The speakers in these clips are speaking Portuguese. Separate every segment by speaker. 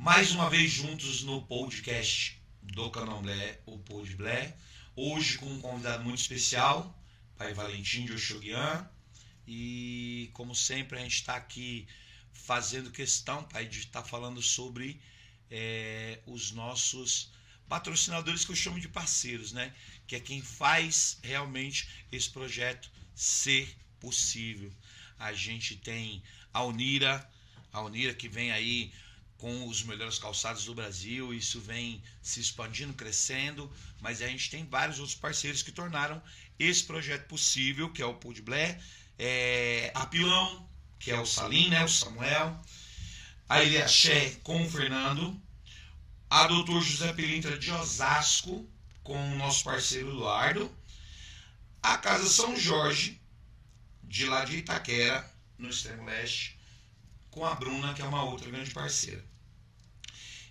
Speaker 1: Mais uma vez juntos no podcast do Candomblé, o Podblé. Hoje com um convidado muito especial, Pai Valentim de Oxoguian. E como sempre a gente está aqui fazendo questão, Pai, de estar falando sobre os nossos patrocinadores, que eu chamo de parceiros, né? Que é quem faz realmente esse projeto ser possível. A gente tem a Unira que vem aí com os melhores calçados do Brasil, isso vem se expandindo, crescendo, mas a gente tem vários outros parceiros que tornaram esse projeto possível, que é o Podblé, a Pilão, que é o Salim, né, o Samuel, a Iliaxé com o Fernando, a Dr. José Pilintra de Osasco, com o nosso parceiro Eduardo, a Casa São Jorge, de lá de Itaquera, no extremo leste, com a Bruna, que é uma outra grande parceira.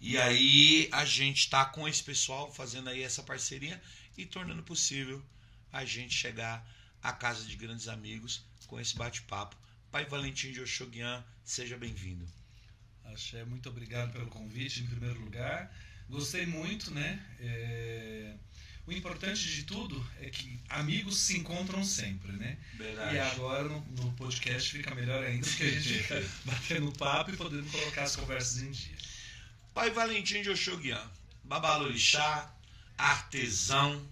Speaker 1: E aí a gente está com esse pessoal fazendo aí essa parceria e tornando possível a gente chegar à casa de grandes amigos com esse bate-papo. Pai Valentim de Oxoguian, seja bem-vindo.
Speaker 2: Axé, muito obrigado pelo convite, em primeiro lugar. Gostei muito, né? O importante de tudo é que amigos se encontram sempre, né?
Speaker 1: Verdade.
Speaker 2: E agora no podcast fica melhor ainda, porque a gente fica batendo papo e podendo colocar as conversas em dia.
Speaker 1: Pai Valentim de Oxoguian, babalorixá, artesão.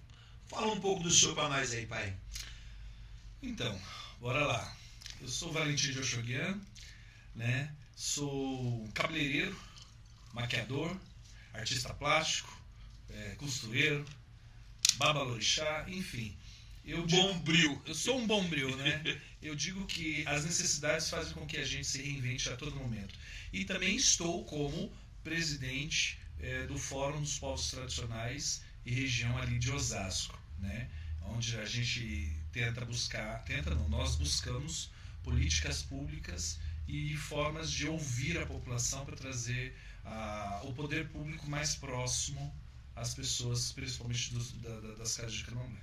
Speaker 1: Fala um pouco do senhor para nós aí, pai.
Speaker 2: Então, bora lá. Eu sou Valentim de Oxoguian, né? Sou cabeleireiro, maquiador, artista plástico, costureiro, babalorixá, enfim.
Speaker 1: Bombril.
Speaker 2: Eu sou um bombril, né? Eu digo que as necessidades fazem com que a gente se reinvente a todo momento. E também estou como presidente do Fórum dos Povos Tradicionais e região ali de Osasco, né? Onde a gente nós buscamos políticas públicas e formas de ouvir a população para trazer o poder público mais próximo às pessoas, principalmente das casas de candomblé.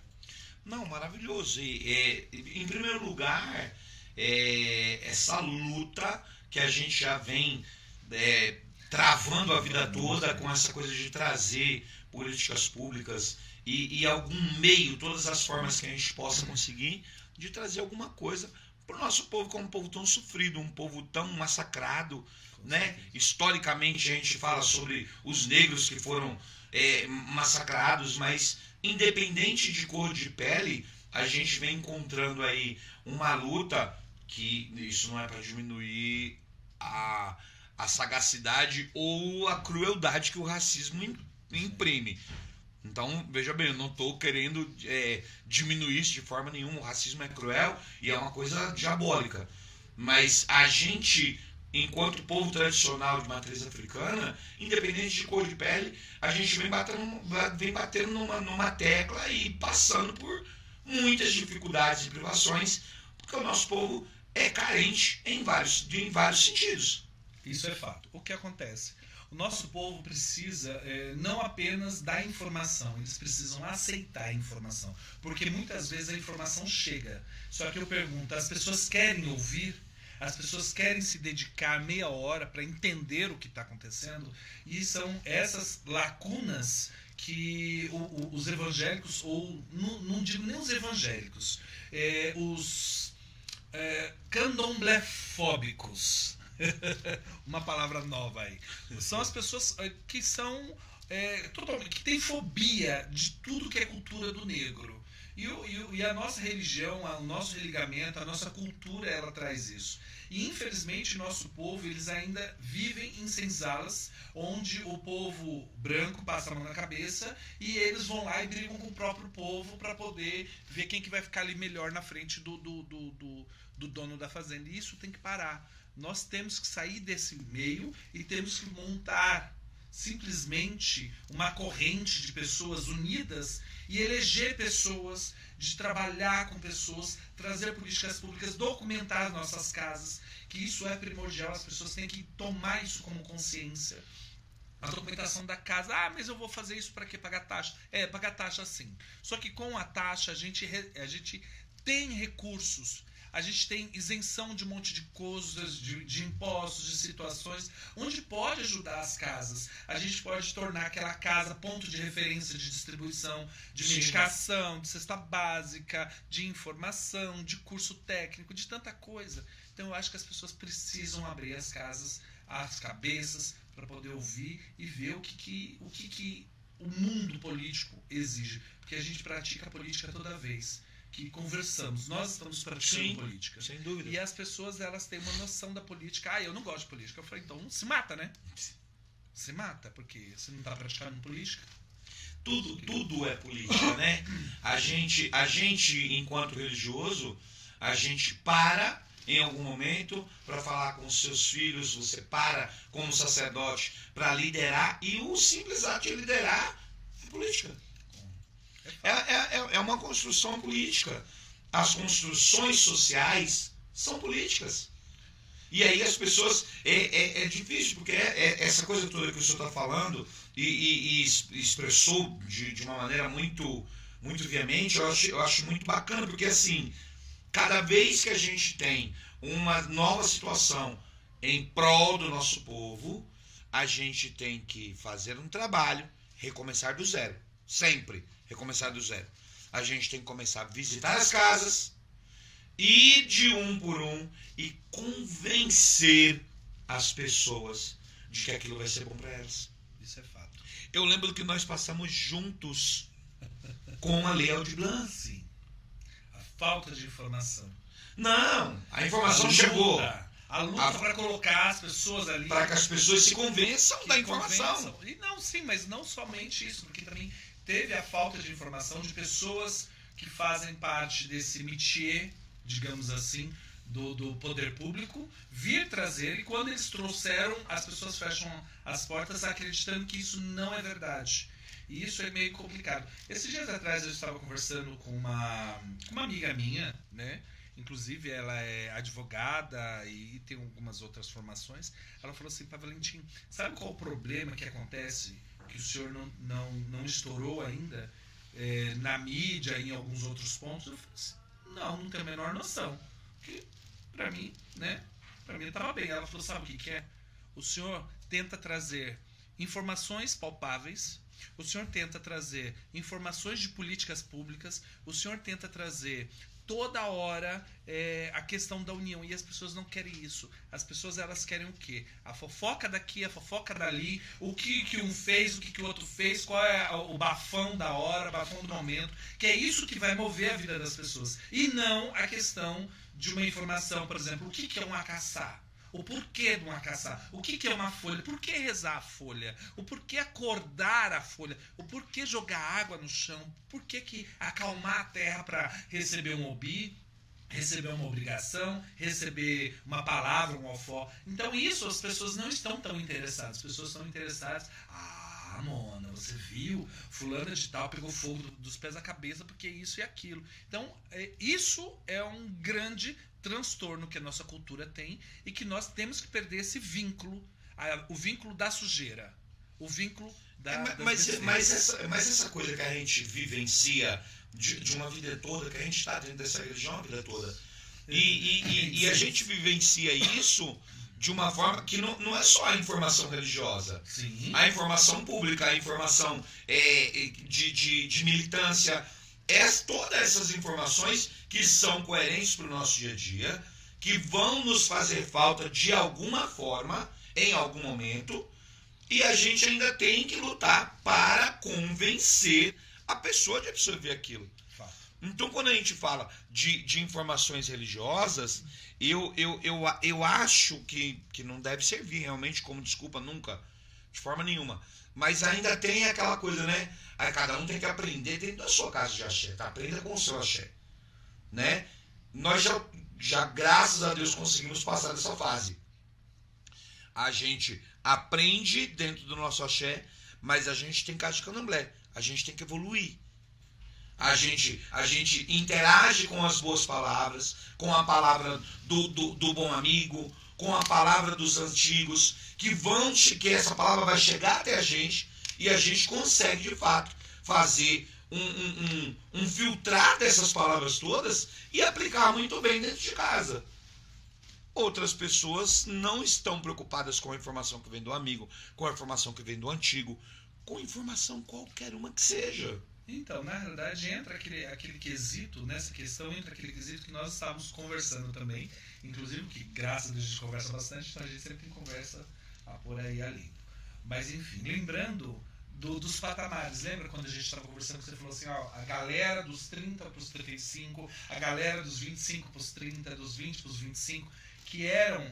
Speaker 1: Não, maravilhoso. Em primeiro lugar, essa luta que a gente já vem travando a vida toda com essa coisa de trazer políticas públicas e algum meio, todas as formas que a gente possa conseguir, de trazer alguma coisa para o nosso povo, como um povo tão sofrido, um povo tão massacrado, né? Historicamente a gente fala sobre os negros que foram massacrados, mas independente de cor de pele, a gente vem encontrando aí uma luta que isso não é para diminuir a sagacidade ou a crueldade que o racismo imprime. Então, veja bem, eu não estou querendo diminuir isso de forma nenhuma. O racismo é cruel e é uma coisa diabólica. Mas a gente, enquanto povo tradicional de matriz africana, independente de cor de pele, a gente vem batendo numa tecla e passando por muitas dificuldades e privações, porque o nosso povo é carente em vários sentidos.
Speaker 2: Isso é fato. O que acontece? O nosso povo precisa não apenas da informação, eles precisam aceitar a informação. Porque muitas vezes a informação chega. Só que eu pergunto, as pessoas querem ouvir? As pessoas querem se dedicar meia hora para entender o que está acontecendo? E são essas lacunas que os evangélicos, ou não digo nem os evangélicos, os candomblefóbicos, uma palavra nova aí, são as pessoas que são que têm fobia de tudo que é cultura do negro. E a nossa religião, o nosso religamento, a nossa cultura, ela traz isso. E infelizmente nosso povo, eles ainda vivem em senzalas, onde o povo branco passa a mão na cabeça e eles vão lá e brigam com o próprio povo para poder ver quem que vai ficar ali melhor na frente do dono da fazenda. E isso tem que parar. Nós temos que sair desse meio e temos que montar simplesmente uma corrente de pessoas unidas e eleger pessoas, de trabalhar com pessoas, trazer políticas públicas, documentar as nossas casas, que isso é primordial, as pessoas têm que tomar isso como consciência. A documentação da casa, mas eu vou fazer isso para quê? Pagar taxa? Pagar taxa sim. Só que com a taxa a gente tem recursos. a gente tem isenção de um monte de coisas, de impostos, de situações, onde pode ajudar as casas. A gente pode tornar aquela casa ponto de referência de distribuição de medicação, de cesta básica, de informação, de curso técnico, de tanta coisa. Então eu acho que as pessoas precisam abrir as casas, as cabeças, para poder ouvir e ver o que o mundo político exige. Porque a gente pratica política toda vez que conversamos. Nós estamos praticando política.
Speaker 1: Sem dúvida.
Speaker 2: E as pessoas, elas têm uma noção da política. Eu não gosto de política. Eu falei, então se mata, né? Se mata, porque você não está praticando política.
Speaker 1: Tudo é política, né? A gente, enquanto religioso, a gente para em algum momento para falar com os seus filhos, você para como sacerdote para liderar, e o simples ato de liderar é política. É uma construção política. As construções sociais são políticas. E aí as pessoas... É difícil, porque essa coisa toda que o senhor está falando e expressou de uma maneira muito, muito veemente, eu acho muito bacana, porque assim, cada vez que a gente tem uma nova situação em prol do nosso povo, a gente tem que fazer um trabalho, recomeçar do zero. Sempre recomeçar do zero. A gente tem que começar a visitar as casas, ir de um por um e convencer as pessoas de que aquilo vai ser bom para elas.
Speaker 2: Isso é fato.
Speaker 1: Eu lembro que nós passamos juntos com a Lei Aldir Blanc.
Speaker 2: Sim. A falta de informação.
Speaker 1: Não, a informação chegou.
Speaker 2: A luta para colocar as pessoas ali.
Speaker 1: Para que as pessoas se convençam da informação.
Speaker 2: E não, sim, mas não somente isso, porque também teve a falta de informação de pessoas que fazem parte desse métier, digamos assim, do poder público, vir trazer, e quando eles trouxeram, as pessoas fecham as portas acreditando que isso não é verdade. E isso é meio complicado. Esses dias atrás eu estava conversando com uma amiga minha, né? Inclusive ela é advogada e tem algumas outras formações. Ela falou assim, Pai Valentim, sabe qual o problema que acontece, que o senhor não estourou ainda na mídia e em alguns outros pontos? Eu falei assim, não tenho a menor noção. Porque pra mim, né? Pra mim estava bem. Ela falou, sabe o que é? O senhor tenta trazer informações palpáveis, o senhor tenta trazer informações de políticas públicas, o senhor tenta trazer toda hora a questão da união, e as pessoas não querem isso. As pessoas, elas querem o quê? A fofoca daqui, a fofoca dali, o que um fez, o que o outro fez, qual é o bafão da hora, o bafão do momento, que é isso que vai mover a vida das pessoas, e não a questão de uma informação. Por exemplo, o que é um acaçá? O porquê de um acaçar? O que é uma folha? Por que rezar a folha? O porquê acordar a folha? O porquê jogar água no chão? Por que acalmar a terra para receber um obi, receber uma obrigação, receber uma palavra, um ofó? Então isso as pessoas não estão tão interessadas. As pessoas estão interessadas... Mona, você viu? Fulana de tal pegou fogo dos pés à cabeça porque isso e aquilo. Então, isso é um grande transtorno que a nossa cultura tem, e que nós temos que perder esse vínculo, o vínculo da sujeira, o vínculo
Speaker 1: mas essa coisa que a gente vivencia de uma vida toda, que a gente está dentro dessa religião a vida toda, e a gente vivencia isso de uma forma que não é só a informação religiosa.
Speaker 2: Sim.
Speaker 1: A informação pública, a informação de militância, todas essas informações que são coerentes para o nosso dia a dia, que vão nos fazer falta de alguma forma, em algum momento, e a gente ainda tem que lutar para convencer a pessoa de absorver aquilo. Então, quando a gente fala de informações religiosas, eu acho que não deve servir realmente como desculpa nunca, de forma nenhuma. Mas ainda tem aquela coisa, né? Aí cada um tem que aprender dentro da sua casa de axé, tá? Aprenda com o seu axé, né? Nós já, graças a Deus, conseguimos passar dessa fase. A gente aprende dentro do nosso axé, mas a gente tem casa de candomblé. A gente tem que evoluir. A gente interage com as boas palavras, com a palavra do bom amigo, com a palavra dos antigos, que essa palavra vai chegar até a gente, e a gente consegue, de fato, fazer um filtrar dessas palavras todas e aplicar muito bem dentro de casa. Outras pessoas não estão preocupadas com a informação que vem do amigo, com a informação que vem do antigo, com informação qualquer uma que seja.
Speaker 2: Então, na realidade, entra aquele quesito, nessa questão, entra aquele quesito que nós estávamos conversando também, inclusive, que graças a Deus a gente conversa bastante, então a gente sempre tem conversa por aí e ali. Mas, enfim, lembrando dos patamares, lembra quando a gente estava conversando, que você falou assim, ó, a galera dos 30 para os 35, a galera dos 25 para os 30, dos 20 para os 25, que eram,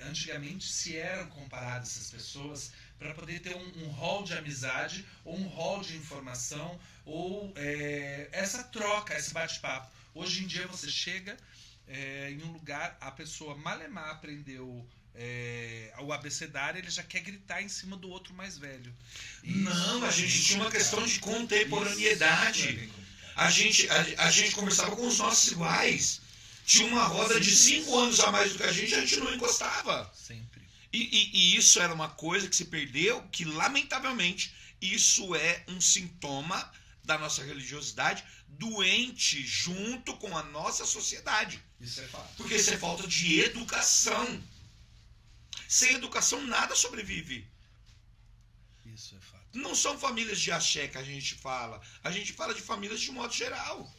Speaker 2: antigamente, se eram comparadas essas pessoas para poder ter um hall de amizade, ou um hall de informação, ou essa troca, esse bate-papo. Hoje em dia você chega em um lugar, a pessoa malemar aprendeu o abecedário, ele já quer gritar em cima do outro mais velho.
Speaker 1: Não, a gente tinha uma questão de contemporaneidade. A gente conversava com os nossos iguais. Tinha uma roda de 5 anos a mais do que a gente não encostava.
Speaker 2: Sempre.
Speaker 1: E isso era uma coisa que se perdeu, que lamentavelmente isso é um sintoma da nossa religiosidade doente junto com a nossa sociedade.
Speaker 2: Isso é fato.
Speaker 1: Porque isso é falta de educação. Sem educação nada sobrevive.
Speaker 2: Isso é fato.
Speaker 1: Não são famílias de axé que a gente fala de famílias de modo geral.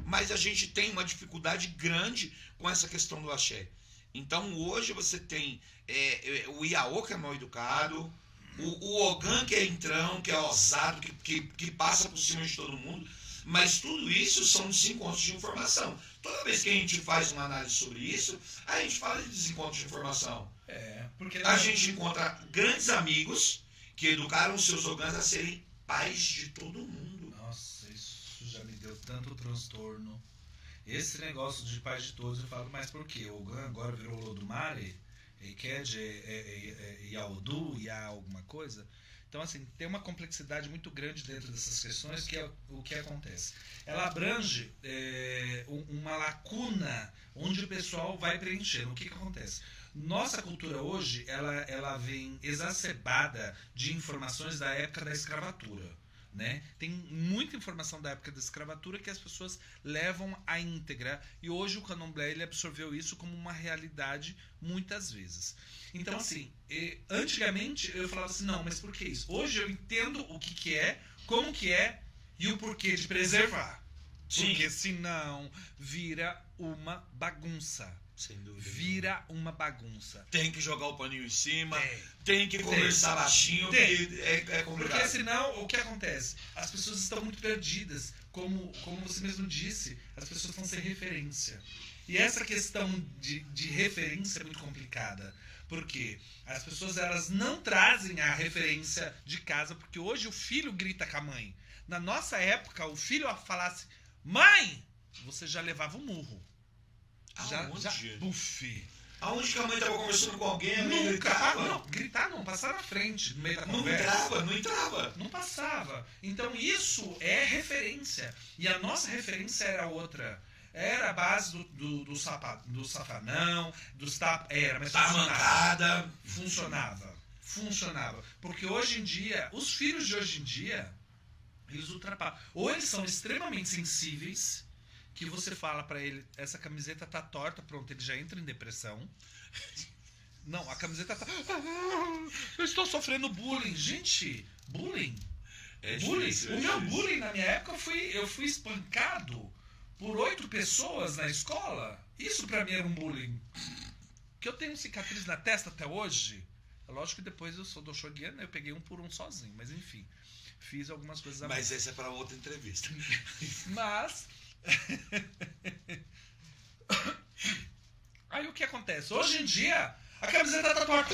Speaker 1: Mas a gente tem uma dificuldade grande com essa questão do axé. Então hoje você tem o Iaô, que é mal educado, o Ogã, que é entrão, que é ousado, que passa por cima de todo mundo. Mas tudo isso são desencontros de informação. Toda vez que a gente faz uma análise sobre isso, a gente fala de desencontros de informação.
Speaker 2: Porque
Speaker 1: a gente encontra grandes amigos que educaram seus Ogãs a serem pais de todo mundo.
Speaker 2: Nossa, isso já me deu tanto transtorno. Esse negócio de pais de todos, eu falo, mas por quê? O Ogã agora virou Lodumare? Eked, Yaodu, Ya alguma coisa? Então, assim, tem uma complexidade muito grande dentro dessas questões, que é o que acontece. Ela abrange uma lacuna onde o pessoal vai preenchendo. O que acontece? Nossa cultura hoje, ela vem exacerbada de informações da época da escravatura. Né? Tem muita informação da época da escravatura que as pessoas levam à íntegra, e hoje o Candomblé ele absorveu isso como uma realidade muitas vezes. Então assim, antigamente eu falava assim, não, mas por que isso? Hoje eu entendo o que é, como que é e o porquê de preservar.
Speaker 1: Sim.
Speaker 2: Porque senão vira uma bagunça.
Speaker 1: Sem dúvida.
Speaker 2: Vira uma bagunça.
Speaker 1: Tem que jogar o paninho em cima, tem que conversar baixinho, porque é complicado.
Speaker 2: Porque senão, o que acontece? As pessoas estão muito perdidas. Como você mesmo disse, as pessoas estão sem referência. E essa questão de referência é muito complicada. Porque as pessoas elas não trazem a referência de casa, porque hoje o filho grita com a mãe. Na nossa época, o filho falasse, mãe, você já levava um murro. Já buffet.
Speaker 1: Aonde que a mãe estava conversando com alguém, a mãe
Speaker 2: gritava? Não, gritar não, passar na frente, no meio da conversa.
Speaker 1: Não entrava.
Speaker 2: Não passava. Então isso é referência. E a nossa referência era outra. Era a base do safanão, dos mas
Speaker 1: mancada.
Speaker 2: Funcionava. Porque hoje em dia, os filhos de hoje em dia, eles ultrapassam. Ou eles são extremamente sensíveis, que você fala pra ele, essa camiseta tá torta, pronto, ele já entra em depressão. Não, a camiseta tá... eu estou sofrendo bullying. Gente, bullying.
Speaker 1: Difícil,
Speaker 2: o meu bullying na minha época, eu fui espancado por 8 pessoas na escola. Isso pra mim era um bullying. Que eu tenho cicatriz na testa até hoje. É lógico que depois eu sou do Shoguiana, eu peguei um por um sozinho, mas enfim. Fiz algumas coisas a mais.
Speaker 1: Mas essa é pra outra entrevista.
Speaker 2: Mas... aí o que acontece? Hoje em dia a camiseta tá torta,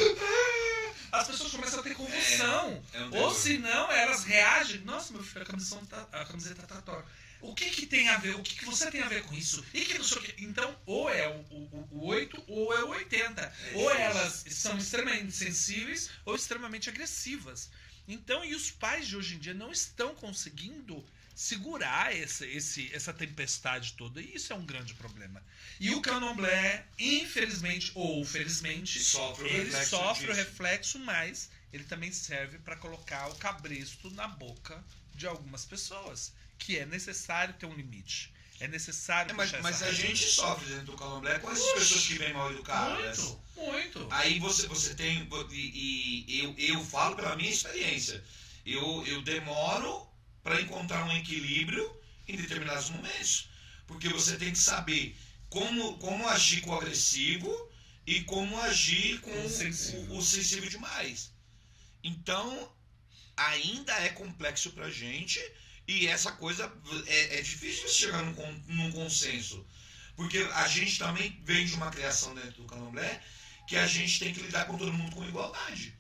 Speaker 2: as pessoas começam a ter convulsão, ou se não elas reagem, nossa meu filho, a camiseta tá torta, o que tem a ver, o que você tem a ver com isso, e que não sei o que. Então ou é o 8 ou é o 80, ou elas são extremamente sensíveis ou extremamente agressivas. Então, e os pais de hoje em dia não estão conseguindo segurar essa tempestade toda, e isso é um grande problema. E o Candomblé, infelizmente ou felizmente, ele sofre o reflexo, mas ele também serve para colocar o cabresto na boca de algumas pessoas. que é necessário ter um limite. É necessário
Speaker 1: mas a gente sofre dentro do candomblé com essas pessoas que vêm mal educadas.
Speaker 2: Muito.
Speaker 1: Aí você tem... E eu falo pela minha experiência. Eu demoro para encontrar um equilíbrio em determinados momentos. Porque você tem que saber como agir com o agressivo e como agir com o sensível demais. Então, ainda é complexo pra gente e essa coisa é difícil chegar num consenso. Porque a gente também vem de uma criação dentro do candomblé que a gente tem que lidar com todo mundo com igualdade.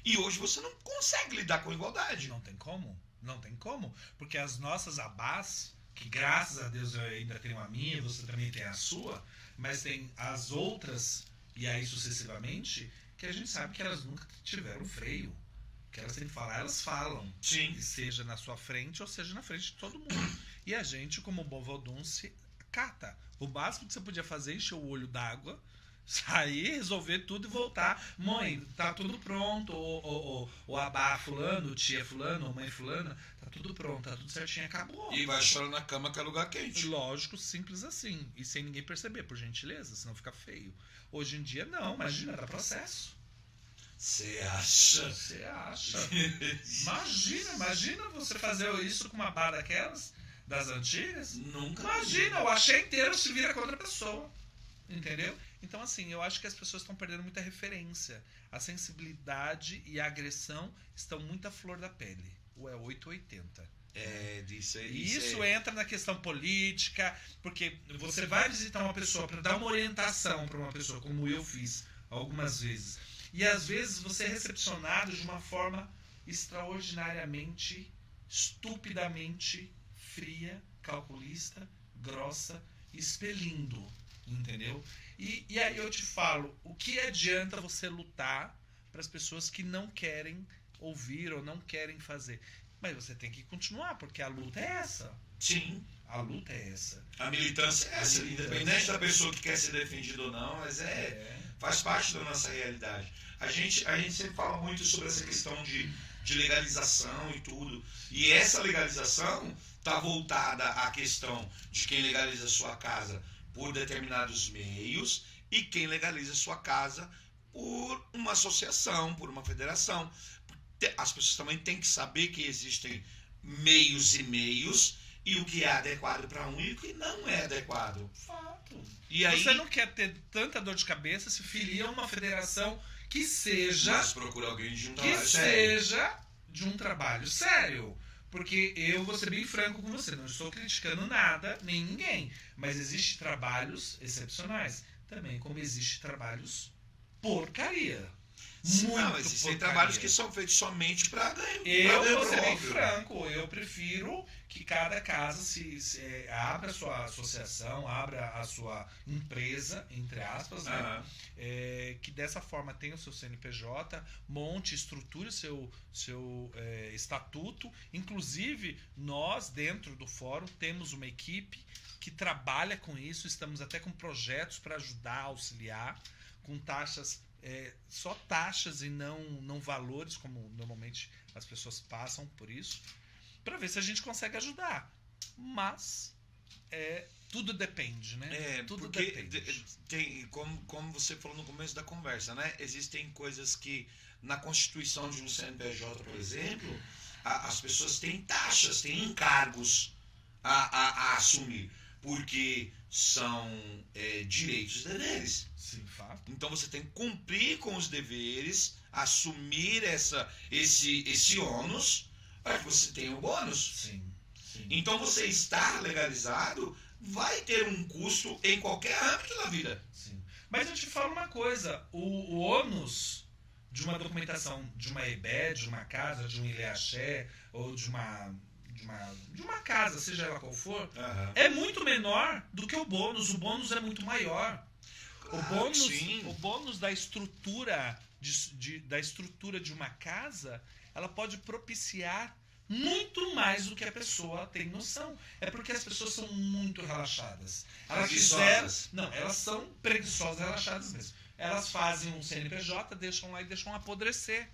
Speaker 1: E hoje você não consegue lidar com igualdade.
Speaker 2: Não tem como. Não tem como. Porque as nossas abás, que graças a Deus eu ainda tenho a minha, você também tem a sua, mas tem as outras, e aí sucessivamente, que a gente sabe que elas nunca tiveram freio. Que elas têm que falar, elas falam.
Speaker 1: Sim.
Speaker 2: Seja na sua frente ou seja na frente de todo mundo. E a gente, como bom vodunce, cata. O máximo que você podia fazer é encher o olho d'água, sair, resolver tudo e voltar. Mãe, tá tudo pronto. Ou abá fulano, tia fulano, ou mãe fulana, tá tudo pronto, tá tudo certinho, acabou.
Speaker 1: E vai chorar na cama que é lugar quente.
Speaker 2: Lógico, simples assim. E sem ninguém perceber, por gentileza, senão fica feio. Hoje em dia, não, imagina, dá processo.
Speaker 1: Você acha?
Speaker 2: Você acha? Imagina você fazer isso com uma barra daquelas, das antigas.
Speaker 1: Nunca.
Speaker 2: Imagina, o axé inteiro se vira contra a pessoa. Entendeu? Então, assim, eu acho que as pessoas estão perdendo muita referência. A sensibilidade e a agressão estão muito à flor da pele. Ou é 880. Isso entra na questão política, porque você vai visitar uma pessoa para dar uma orientação para uma pessoa, como eu fiz algumas vezes. E às vezes você é recepcionado de uma forma extraordinariamente, estupidamente fria, calculista, grossa, expelindo. Entendeu? E aí eu te falo, o que adianta você lutar para as pessoas que não querem ouvir ou não querem fazer? Mas você tem que continuar, porque a luta é essa.
Speaker 1: Sim.
Speaker 2: A luta é essa.
Speaker 1: A militância é essa, independente da pessoa que quer ser defendida ou não, mas faz parte da nossa realidade. A gente sempre fala muito sobre essa questão de legalização e tudo. E essa legalização está voltada à questão de quem legaliza sua casa por determinados meios e quem legaliza sua casa por uma associação, por uma federação. As pessoas também têm que saber que existem meios e meios e o que é adequado para um e o que não é adequado.
Speaker 2: Fato.
Speaker 1: E aí,
Speaker 2: você não quer ter tanta dor de cabeça, se filia a uma federação que seja...
Speaker 1: Mas procura alguém de um trabalho
Speaker 2: que
Speaker 1: sério.
Speaker 2: seja de um trabalho sério. Porque eu vou ser bem franco com você, não estou criticando nada, nem ninguém. Mas existem trabalhos excepcionais. Também como existem trabalhos porcaria.
Speaker 1: Não, existem trabalhos que são feitos somente para ganhar.
Speaker 2: Eu vou ser bem franco, eu prefiro que cada casa abra a sua associação, abra a sua empresa, entre aspas, né? Que dessa forma tenha o seu CNPJ, monte, estruture o seu estatuto. Inclusive, nós, dentro do fórum, temos uma equipe que trabalha com isso, estamos até com projetos para ajudar, auxiliar, com taxas... só taxas e não valores, como normalmente as pessoas passam por isso, para ver se a gente consegue ajudar. Mas tudo depende, né? Tudo
Speaker 1: porque
Speaker 2: depende.
Speaker 1: Tem, como você falou no começo da conversa, né? Existem coisas que na constituição de um CNPJ, por exemplo, as pessoas têm taxas, têm encargos a assumir, porque são direitos e deveres.
Speaker 2: Sim, fato.
Speaker 1: Então você tem que cumprir com os deveres, assumir esse ônus para que você tenha o bônus.
Speaker 2: Sim.
Speaker 1: Então você estar legalizado vai ter um custo em qualquer âmbito da vida.
Speaker 2: Sim. Mas eu te falo uma coisa, o ônus de uma documentação, de uma EBE, de uma casa, de um Ileaxé, ou de uma casa, seja ela qual for, é muito menor do que o bônus. O bônus é muito maior. O bônus da estrutura da estrutura de uma casa, ela pode propiciar muito mais do que a pessoa tem noção. É porque as pessoas são muito relaxadas. Elas são preguiçosas, relaxadas mesmo. Elas fazem um CNPJ, deixam lá e deixam apodrecer.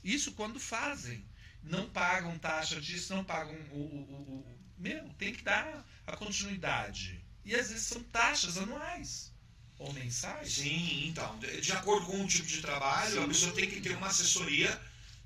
Speaker 2: Isso quando fazem. não pagam taxa disso, não pagam tem que dar a continuidade. E às vezes são taxas anuais ou mensais.
Speaker 1: Sim, então, de acordo com o tipo de trabalho,
Speaker 2: Sim.
Speaker 1: a pessoa tem que ter uma assessoria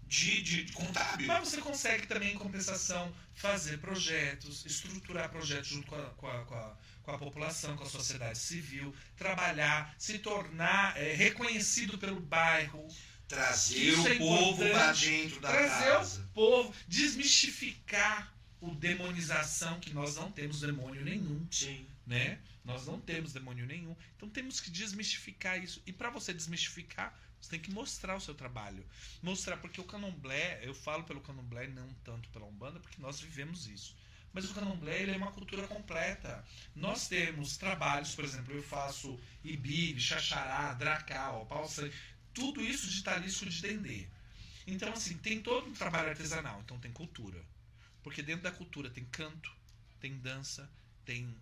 Speaker 1: de contábil.
Speaker 2: Mas você consegue também, em compensação, fazer projetos, estruturar projetos junto com a população, com a sociedade civil, trabalhar, se tornar reconhecido pelo bairro.
Speaker 1: Trazer
Speaker 2: Isso
Speaker 1: o povo para dentro da casa.
Speaker 2: Trazer o povo, desmistificar o demonização, que nós não temos demônio nenhum.
Speaker 1: Sim.
Speaker 2: Né? Nós não temos demônio nenhum. Então temos que desmistificar isso. E para você desmistificar, você tem que mostrar o seu trabalho. Mostrar, porque o candomblé, eu falo pelo candomblé, não tanto pela Umbanda, porque nós vivemos isso. Mas o candomblé, ele é uma cultura completa. Nós temos trabalhos, por exemplo, eu faço ibibe, xaxará, dracal, palsa, tudo isso de talísco de dendê. Então, assim, tem todo um trabalho artesanal. Então tem cultura. Porque dentro da cultura tem canto, tem dança, tem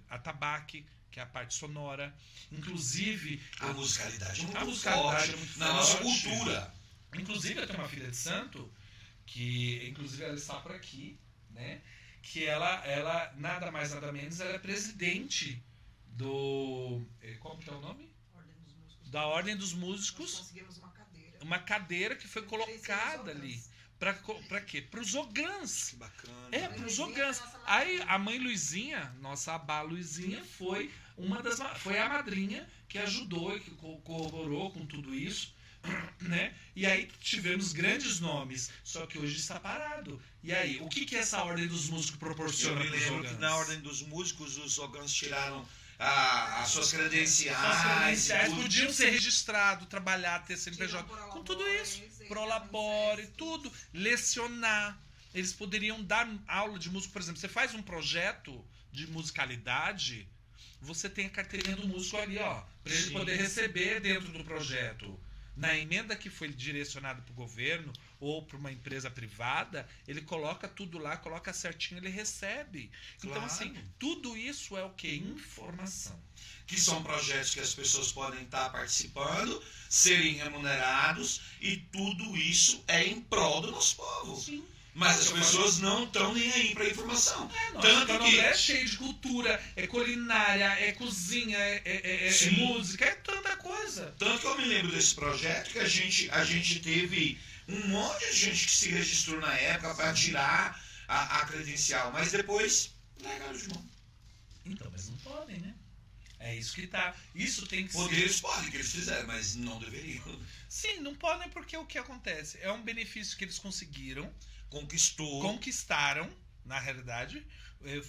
Speaker 2: atabaque, que é a parte sonora. Inclusive...
Speaker 1: A musicalidade é muito
Speaker 2: musicalidade
Speaker 1: forte
Speaker 2: é muito
Speaker 1: na nossa
Speaker 2: forte.
Speaker 1: cultura.
Speaker 2: Inclusive, eu tenho uma filha de santo, que inclusive ela está por aqui, né? Que ela nada mais, nada menos, ela é presidente do... Como que é o nome? Da Ordem dos Músicos.
Speaker 3: Nós conseguimos
Speaker 2: uma cadeira que foi colocada ali. Pra quê? Para os ogãs.
Speaker 1: Que bacana.
Speaker 2: Para os ogãs. Aí a mãe Luizinha, nossa abá Luizinha, foi a madrinha que ajudou e que corroborou com tudo isso. Né? E aí tivemos grandes nomes, só que hoje está parado. E aí, o que essa Ordem dos Músicos proporciona para os
Speaker 1: lembro
Speaker 2: ogãs?
Speaker 1: que na Ordem dos Músicos os ogãs tiraram as suas credenciais.
Speaker 2: As credenciais podiam ser registrados, trabalhar, ter CNPJ, com tudo isso. Prolabore, tudo. Lecionar. Eles poderiam dar aula de música, por exemplo, você faz um projeto de musicalidade, você tem a carteirinha do músico ali, ó, para ele poder receber dentro do projeto. Na emenda que foi direcionada para o governo ou para uma empresa privada, ele coloca tudo lá, coloca certinho, ele recebe. Então,
Speaker 1: Claro.
Speaker 2: assim, tudo isso é o quê? Informação.
Speaker 1: Que são projetos que as pessoas podem estar participando, serem remunerados, e tudo isso é em prol do nosso povo.
Speaker 2: Sim.
Speaker 1: Mas as pessoas não estão nem aí para a informação. Tanto que
Speaker 2: é cheio de cultura, é culinária, é cozinha, é música, é tanta coisa.
Speaker 1: Tanto que eu me lembro desse projeto que a gente teve um monte de gente que se registrou na época para tirar a credencial, mas depois largaram de mão.
Speaker 2: Então, mas não podem, né? É isso que tá. Isso tem que
Speaker 1: Poder
Speaker 2: ser.
Speaker 1: eles podem, que eles fizeram, mas não deveriam.
Speaker 2: Sim, não podem porque o que acontece? É um benefício que eles conseguiram. Conquistaram, na realidade.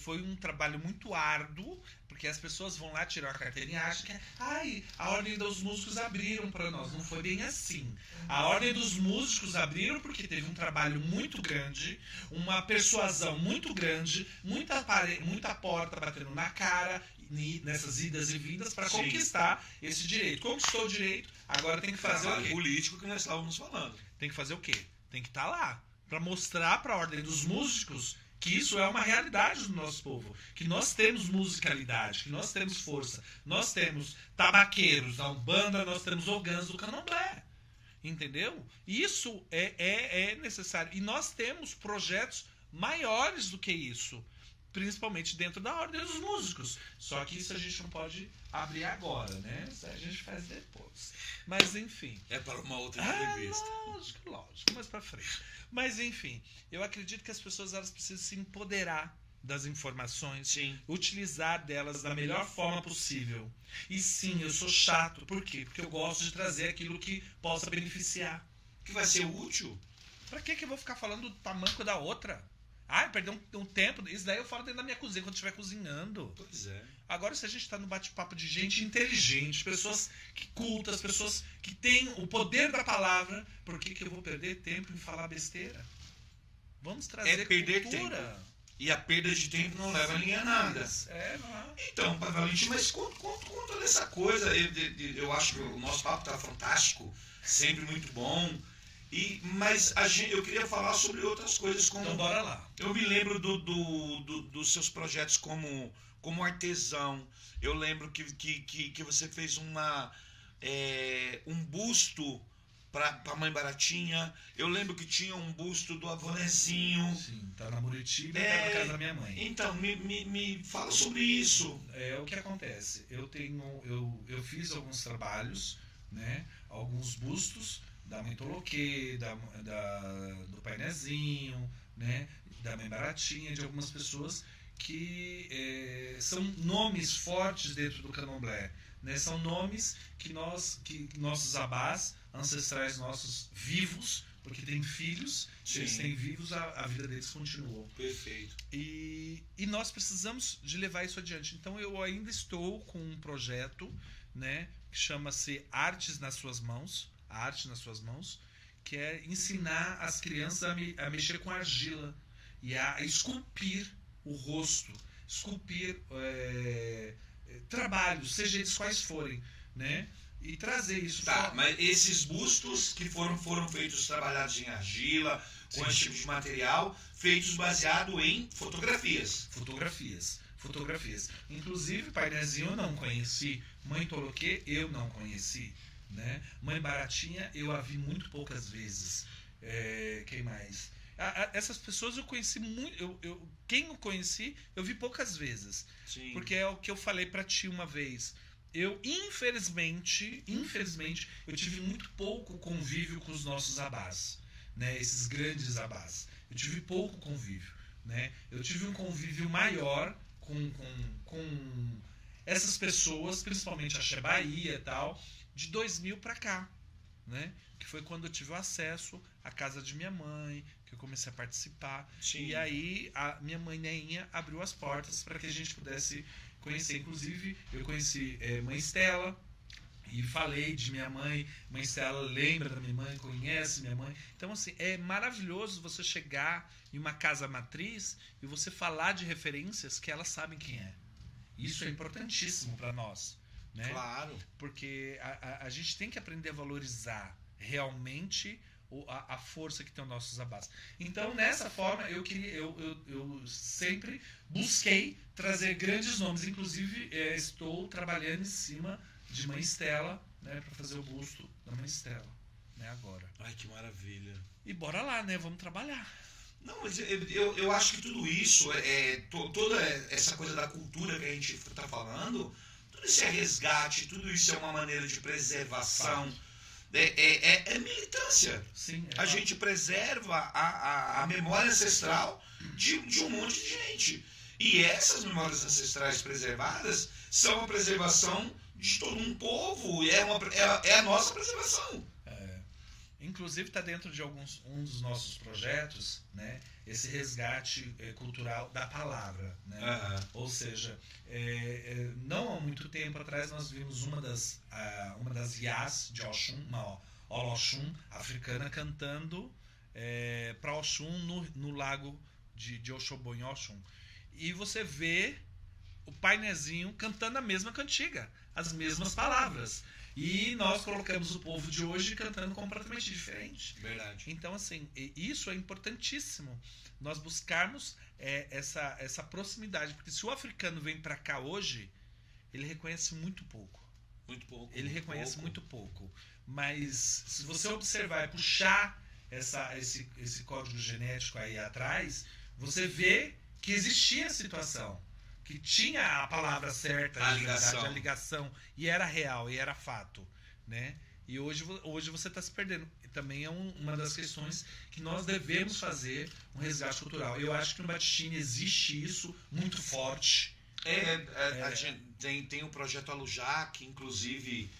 Speaker 2: Foi um trabalho muito árduo, porque as pessoas vão lá tirar a carteirinha e acham que a Ordem dos Músicos abriram para nós. Não foi bem assim. A Ordem dos Músicos abriram porque teve um trabalho muito grande, uma persuasão muito grande, muita porta batendo na cara, nessas idas e vindas, para conquistar esse direito. Conquistou o direito, agora tem que fazer o quê?
Speaker 1: Político que nós estávamos falando.
Speaker 2: Tem que fazer o quê? Tem que estar lá. Para mostrar para a Ordem dos Músicos que isso é uma realidade do nosso povo, que nós temos musicalidade, que nós temos força, nós temos tabaqueiros da Umbanda, nós temos ogãs do Candomblé, entendeu? Isso é necessário, e nós temos projetos maiores do que isso, principalmente dentro da Ordem dos Músicos, só que isso a gente não pode abrir agora, né? Isso a gente faz depois, mas enfim.
Speaker 1: É para uma outra entrevista.
Speaker 2: Lógico, mais para frente. Mas enfim, eu acredito que as pessoas elas precisam se empoderar das informações,
Speaker 1: Sim.
Speaker 2: utilizar delas da melhor forma possível. E sim, eu sou chato, por quê? Porque eu gosto de trazer aquilo que possa beneficiar.
Speaker 1: Que vai ser útil.
Speaker 2: Pra que eu vou ficar falando do tamanco da outra? Perdeu um tempo. Isso daí eu falo dentro da minha cozinha, quando estiver cozinhando.
Speaker 1: Pois é.
Speaker 2: Agora, se a gente está no bate-papo de gente inteligente, pessoas que cultas, pessoas que têm o poder da palavra, por que eu vou perder tempo em falar besteira? Vamos trazer
Speaker 1: perder
Speaker 2: cultura.
Speaker 1: tempo. E a perda de tempo não leva ninguém a nada.
Speaker 2: Não.
Speaker 1: Então, Pai Valentim, mas conta dessa coisa. Eu acho que o nosso papo está fantástico, sempre muito bom. Mas eu queria falar sobre outras coisas.
Speaker 2: Então bora lá.
Speaker 1: Eu me lembro dos seus projetos como artesão. Eu lembro que você fez um busto pra Mãe Baratinha. Eu lembro que tinha um busto do Avonezinho.
Speaker 2: Sim, tá na Muritiba e tá na casa da minha mãe.
Speaker 1: Então, me fala sobre isso.
Speaker 2: O que acontece? Eu fiz alguns trabalhos, né? Alguns bustos da Mãe Toloquê, do Painezinho, né? Da Mãe Baratinha, de algumas pessoas que são nomes fortes dentro do candomblé, né? São nomes que nossos abás, ancestrais nossos vivos, porque tem filhos, se eles têm vivos, a vida deles continua.
Speaker 1: Perfeito.
Speaker 2: E nós precisamos de levar isso adiante. Então eu ainda estou com um projeto, né, que chama-se Artes nas Suas Mãos, a Arte nas Suas Mãos, que é ensinar as crianças a mexer com argila e a esculpir o rosto, esculpir trabalhos, seja eles quais forem, né? E trazer isso.
Speaker 1: Tá, mas esses bustos que foram feitos, trabalhados em argila, com esse tipo de material, feitos baseado em fotografias.
Speaker 2: Fotografias. Inclusive, Painezinho eu não conheci, Mãe Toloquê eu não conheci, né? Mãe Baratinha eu a vi muito poucas vezes. Quem mais? Essas pessoas eu conheci muito. Quem eu conheci, eu vi poucas vezes.
Speaker 1: Sim.
Speaker 2: Porque é o que eu falei pra ti uma vez. Eu, infelizmente, eu tive muito pouco convívio com os nossos abás, né? Esses grandes abás. Eu tive pouco convívio, né? Eu tive um convívio maior com essas pessoas, principalmente a Axé Bahia e tal, de 2000 pra cá, né? Que foi quando eu tive o acesso à casa de minha mãe, que eu comecei a participar.
Speaker 1: Sim.
Speaker 2: E aí a minha mãe Neinha abriu as portas para que a gente pudesse conhecer. Inclusive, eu conheci Mãe Estela e falei de minha mãe. Mãe Estela lembra da minha mãe, conhece minha mãe. Então, assim, é maravilhoso você chegar em uma casa matriz e você falar de referências que elas sabem quem é. Isso é importantíssimo para nós, né?
Speaker 1: Claro.
Speaker 2: Porque a gente tem que aprender a valorizar realmente a força que tem os nossos abás. Então, nessa forma, eu sempre busquei trazer grandes nomes. Inclusive, estou trabalhando em cima de Mãe Estela, né, para fazer o busto da Mãe Estela, né, agora.
Speaker 1: Ai, que maravilha.
Speaker 2: E bora lá, né? Vamos trabalhar.
Speaker 1: Não, mas eu acho que tudo isso, toda essa coisa da cultura que a gente está falando, tudo isso é resgate, tudo isso é uma maneira de preservação. É militância.
Speaker 2: Sim,
Speaker 1: a gente preserva a memória ancestral de um monte de gente. E essas memórias ancestrais preservadas são a preservação de todo um povo. É a nossa preservação.
Speaker 2: Inclusive está dentro de um dos nossos projetos, né, esse resgate cultural da palavra, né? Ou seja, não há muito tempo atrás nós vimos uma das Yas de Oxum, uma Oloxum africana, cantando para Oxum no lago de Oxobô em Oxum. E você vê o Painezinho cantando a mesma cantiga, as mesmas palavras. E nós colocamos o povo de hoje cantando completamente diferente.
Speaker 1: Verdade.
Speaker 2: Então, assim, isso é importantíssimo. Nós buscarmos essa proximidade. Porque se o africano vem para cá hoje, ele reconhece muito pouco.
Speaker 1: Muito pouco.
Speaker 2: Ele reconhece muito pouco. Mas se você observar e puxar esse código genético aí atrás, você vê que existia a situação. Que tinha a palavra certa,
Speaker 1: a
Speaker 2: ligação, e era real, e era fato, né? E hoje você está se perdendo. E também é uma das questões que nós devemos fazer um resgate cultural. Eu acho que no Batistini existe isso muito forte.
Speaker 1: A gente tem o projeto Alujá, que inclusive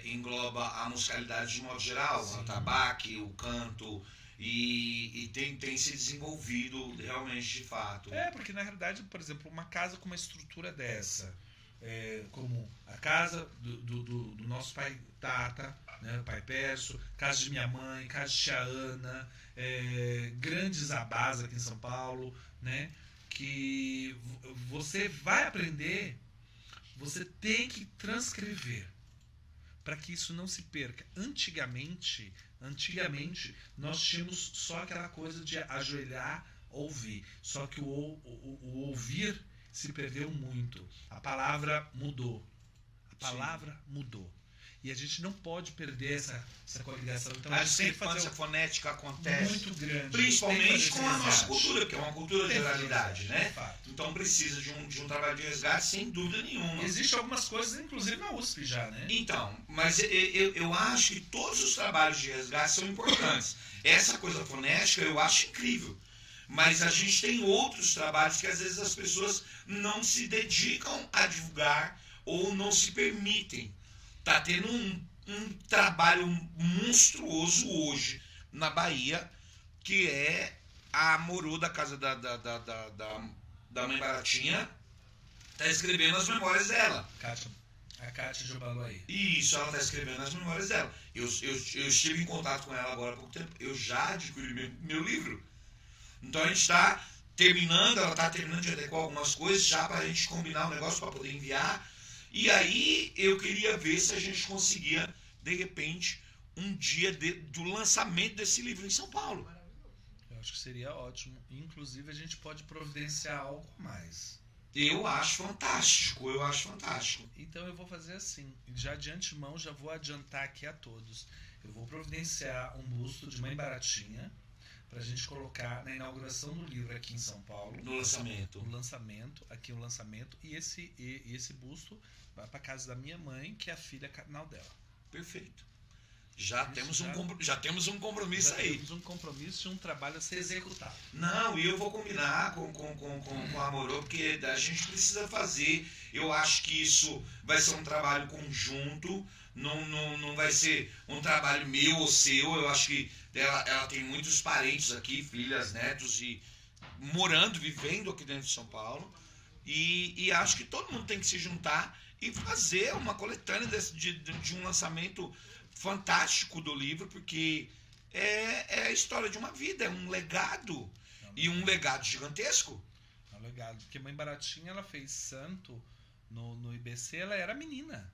Speaker 1: engloba a musicalidade de modo geral, o atabaque, o canto. E tem se desenvolvido realmente de fato.
Speaker 2: Porque na realidade, por exemplo, uma casa com uma estrutura dessa, como a casa do nosso pai Tata, né, pai Perso, casa de minha mãe, casa de Tia Ana, grandes abás aqui em São Paulo, né, que você vai aprender, você tem que transcrever para que isso não se perca. Antigamente nós tínhamos só aquela coisa de ajoelhar, ouvir. Só que o ouvir se perdeu muito. A palavra mudou. Mudou. E a gente não pode perder essa coligação. Então,
Speaker 1: a discrepância fonética acontece
Speaker 2: muito grande.
Speaker 1: Principalmente com a nossa cultura, que é uma cultura de oralidade, né?
Speaker 2: Fato.
Speaker 1: Então precisa de um trabalho de resgate sem dúvida nenhuma.
Speaker 2: Existem algumas coisas, inclusive na USP já, né?
Speaker 1: Então, mas eu acho que todos os trabalhos de resgate são importantes. Essa coisa fonética eu acho incrível. Mas a gente tem outros trabalhos que às vezes as pessoas não se dedicam a divulgar ou não se permitem. Tá tendo um trabalho monstruoso hoje na Bahia, que é a Morô da casa da Mãe Baratinha, tá escrevendo as memórias dela.
Speaker 2: A Kátia de Obaluaí.
Speaker 1: Isso, ela tá escrevendo as memórias dela. Eu estive em contato com ela agora há pouco tempo, eu já adquiri meu livro. Então a gente está terminando, ela está terminando de adequar algumas coisas já para a gente combinar um negócio para poder enviar. E aí eu queria ver se a gente conseguia, de repente, um dia do lançamento desse livro em São Paulo.
Speaker 2: Eu acho que seria ótimo. Inclusive a gente pode providenciar algo mais.
Speaker 1: Eu acho fantástico.
Speaker 2: Então eu vou fazer assim, já de antemão já vou adiantar aqui a todos. Eu vou providenciar um busto de Mãe Baratinha para a gente colocar na inauguração do livro aqui em São Paulo.
Speaker 1: No lançamento.
Speaker 2: Aqui o lançamento. E esse busto vai para casa da minha mãe, que é a filha carnal dela.
Speaker 1: Perfeito. Já temos um compromisso aí.
Speaker 2: Temos um compromisso e um trabalho a ser executado.
Speaker 1: Não, e eu vou combinar com a Morô, porque a gente precisa fazer. Eu acho que isso vai ser um trabalho conjunto, não vai ser um trabalho meu ou seu. Eu acho que ela tem muitos parentes aqui, filhas, netos, e vivendo aqui dentro de São Paulo. E acho que todo mundo tem que se juntar e fazer uma coletânea de um lançamento fantástico do livro, porque é a história de uma vida, é um legado, e um legado gigantesco.
Speaker 2: É um legado, porque Mãe Baratinha, ela fez santo no IBC, ela era menina.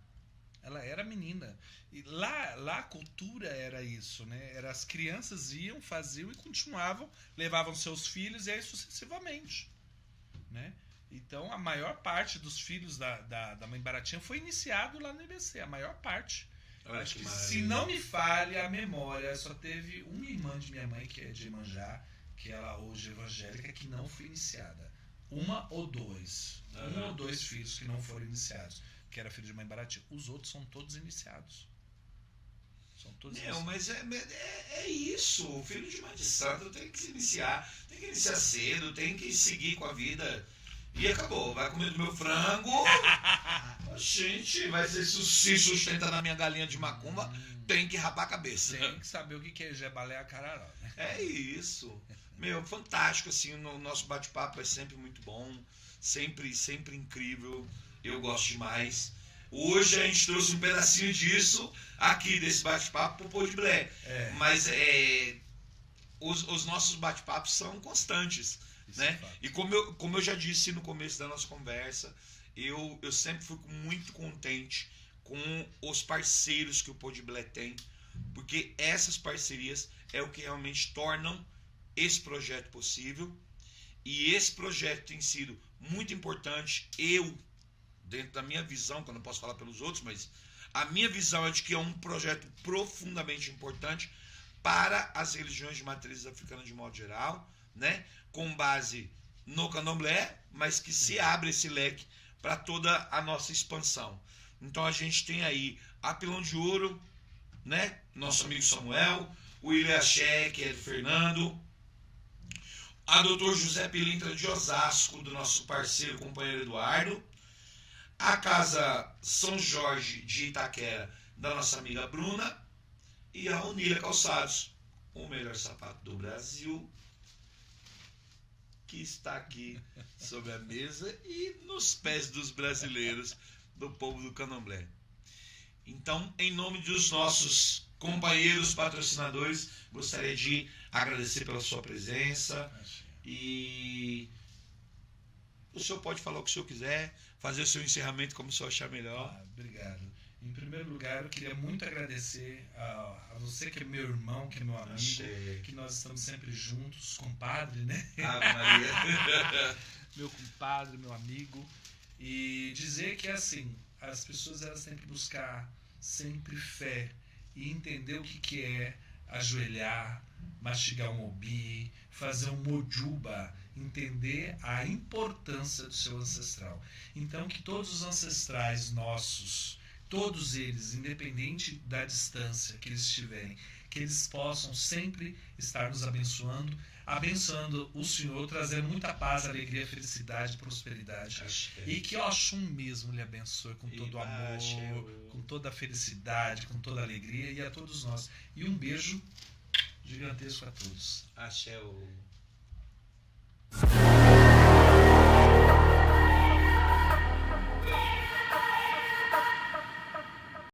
Speaker 2: E lá a cultura era isso, né? As crianças iam, faziam e continuavam, levavam seus filhos e aí sucessivamente, né? Então a maior parte dos filhos da Mãe Baratinha foi iniciado lá no IBC, a maior parte. Acho que, se não me falha a memória, só teve uma irmã de minha mãe, que é de Iemanjá, que ela hoje é evangélica, que não foi iniciada. Um ou dois filhos que não foram iniciados, que era filho de Mãe Baratinha. Os outros são todos iniciados.
Speaker 1: Mas é isso. O filho de mãe de santo tem que se iniciar, tem que iniciar cedo, tem que seguir com a vida. E acabou, vai comer do meu frango. Gente, vai se sustenta na minha galinha de macumba, tem que rapar a cabeça.
Speaker 2: Tem que saber o que é jebalé a cararó, né?
Speaker 1: É isso. Fantástico, assim, o nosso bate-papo é sempre muito bom, sempre incrível, eu gosto demais. Hoje a gente trouxe um pedacinho disso aqui, desse bate-papo pro Pod Blé. Mas os nossos bate-papos são constantes. Né? E como eu já disse no começo da nossa conversa, eu sempre fico muito contente com os parceiros que o Pod Blé tem, porque essas parcerias é o que realmente tornam esse projeto possível, e esse projeto tem sido muito importante. Dentro da minha visão, que eu não posso falar pelos outros, mas a minha visão é de que é um projeto profundamente importante para as religiões de matriz africana de modo geral, né? Com base no candomblé, mas que se abre esse leque para toda a nossa expansão. Então a gente tem aí a Pilão de Ouro, né? Nosso amigo Samuel, o Ilhaxé, que é do Fernando, a Dr. José Pilintra de Osasco, do nosso parceiro, companheiro Eduardo, a Casa São Jorge de Itaquera, da nossa amiga Bruna, e a Unira Calçados, o melhor sapato do Brasil, que está aqui sobre a mesa e nos pés dos brasileiros, do povo do candomblé. Então, em nome dos nossos companheiros patrocinadores, gostaria de agradecer pela sua presença, e o senhor pode falar o que o senhor quiser, fazer o seu encerramento como o senhor achar melhor.
Speaker 2: Obrigado. Em primeiro lugar, eu queria muito agradecer a você, que é meu irmão, que é meu amigo, que nós estamos sempre juntos, compadre, né?
Speaker 1: Ave Maria.
Speaker 2: Meu compadre, meu amigo. E dizer que, assim, as pessoas elas têm que buscar sempre fé e entender o que é ajoelhar, mastigar um obi, fazer um mojuba, entender a importância do seu ancestral. Então, que todos os ancestrais nossos, todos eles, independente da distância que eles estiverem, que eles possam sempre estar nos abençoando o Senhor, trazendo muita paz, alegria, felicidade, prosperidade. E que Oxum mesmo lhe abençoe com todo o amor, com toda a felicidade, com toda a alegria, e a todos nós. E um beijo gigantesco a todos.
Speaker 1: Axé.